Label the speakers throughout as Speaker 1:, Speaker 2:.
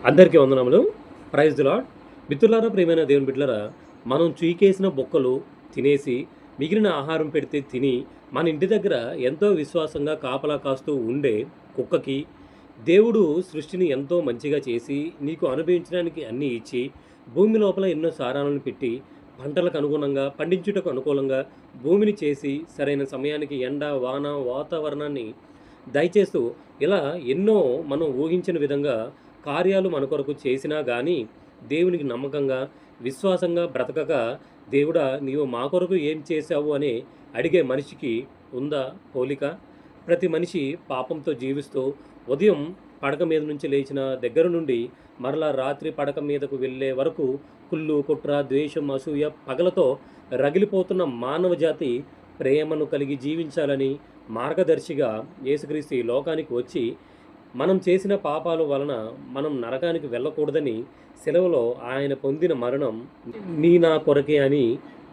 Speaker 1: అందరికీ వందనములు. Praise the Lord. మిత్రులారా, ప్రియమైన దేవుని బిడ్డలారా, మనం చీకేసిన బొక్కలు తినేసి మిగిలిన ఆహారం పెడితే తిని మన ఇంటి దగ్గర ఎంతో విశ్వాసంగా కాపలా కాస్తూ ఉండే కుక్కకి దేవుడు సృష్టిని ఎంతో మంచిగా చేసి నీకు అనుభవించడానికి అన్నీ ఇచ్చి భూమి లోపల ఎన్నో సారాలను పెట్టి పంటలకు అనుగుణంగా పండించుటకు అనుకూలంగా భూమిని చేసి సరైన సమయానికి ఎండ వాన వాతావరణాన్ని దయచేస్తూ ఇలా ఎన్నో మనం ఊహించిన విధంగా కార్యాలు మన కొరకు చేసినా గానీ దేవునికి నమ్మకంగా విశ్వాసంగా బ్రతకక దేవుడా నీవు మా కొరకు ఏం చేశావు అని అడిగే మనిషికి ఉందా పోలిక? ప్రతి మనిషి పాపంతో జీవిస్తూ ఉదయం పడక మీద నుంచి లేచిన దగ్గర నుండి మరలా రాత్రి పడక మీదకు వెళ్ళే వరకు కుళ్ళు కుట్ర ద్వేషం అసూయ పగలతో రగిలిపోతున్న మానవ జాతి ప్రేమను కలిగి జీవించాలని మార్గదర్శిగా యేసుక్రీస్తు ఈ లోకానికి వచ్చి మనం చేసిన పాపాల వలన మనం నరకానికి వెళ్ళకూడదని సెలవులో ఆయన పొందిన మరణం నీ నా కొరకే అని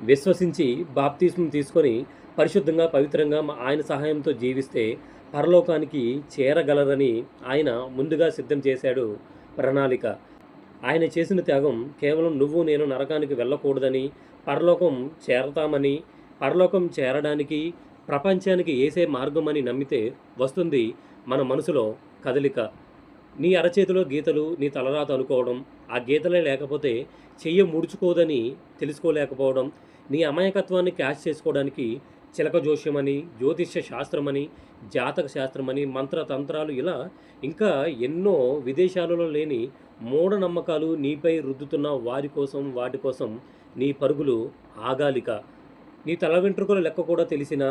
Speaker 1: విశ్వసించి బాప్తిస్మం తీసుకొని పరిశుద్ధంగా పవిత్రంగా ఆయన సహాయంతో జీవిస్తే పరలోకానికి చేరగలరని ఆయన ముందుగా సిద్ధం చేశాడు ప్రణాళిక. ఆయన చేసిన త్యాగం కేవలం నువ్వు నేను నరకానికి వెళ్ళకూడదని, పరలోకం చేరతామని, పరలోకం చేరడానికి ప్రపంచానికి ఏసే మార్గమని నమ్మితే వస్తుంది మన మనసులో కదలిక. నీ అరచేతిలో గీతలు నీ తలరాత అనుకోవడం, ఆ గీతలే లేకపోతే చెయ్యి ముడుచుకోదని తెలుసుకోలేకపోవడం, నీ అమాయకత్వాన్ని క్యాష్ చేసుకోవడానికి చిలక జోష్యమని, జ్యోతిష్య శాస్త్రమని, జాతక శాస్త్రమని, మంత్రతంత్రాలు ఇలా ఇంకా ఎన్నో విదేశాలలో లేని మూఢనమ్మకాలు నీపై రుద్దుతున్న వాటి కోసం నీ పరుగులు ఆగాలిక. నీ తల వెంట్రుకల లెక్క కూడా తెలిసిన,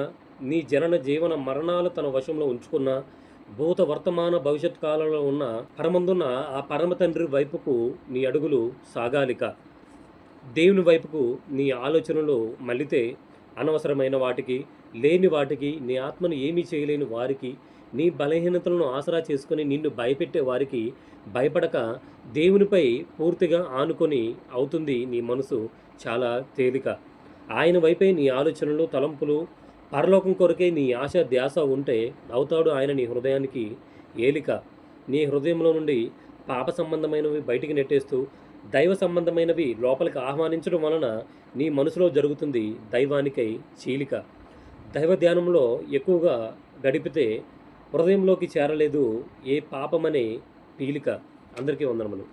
Speaker 1: నీ జనన జీవన మరణాలు తన వశంలో ఉంచుకున్న, భూత వర్తమాన భవిష్యత్ కాలంలో ఉన్న పరమందున్న ఆ పరమ తండ్రి వైపుకు నీ అడుగులు సాగాలిక. దేవుని వైపుకు నీ ఆలోచనలు మళ్ళితే అనవసరమైన వాటికి, లేని వాటికి, నీ ఆత్మను ఏమీ చేయలేని వారికి, నీ బలహీనతలను ఆసరా చేసుకొని నిన్ను భయపెట్టే వారికి భయపడక దేవునిపై పూర్తిగా ఆనుకొని అవుతుంది నీ మనసు చాలా తేలిక. ఆయన వైపే నీ ఆలోచనలు తలంపులు, పరలోకం కొరకే నీ ఆశ ధ్యాస ఉంటే అవుతాడు ఆయన నీ హృదయానికి ఏలిక. నీ హృదయంలో నుండి పాప సంబంధమైనవి బయటికి నెట్టేస్తూ దైవ సంబంధమైనవి లోపలికి ఆహ్వానించడం వలన నీ మనసులో జరుగుతుంది దైవానికై చీలిక. దైవ ధ్యానంలో ఎక్కువగా గడిపితే హృదయంలోకి చేరలేదు ఏ పాపమనే పీలిక. అందరికీ వందనములు.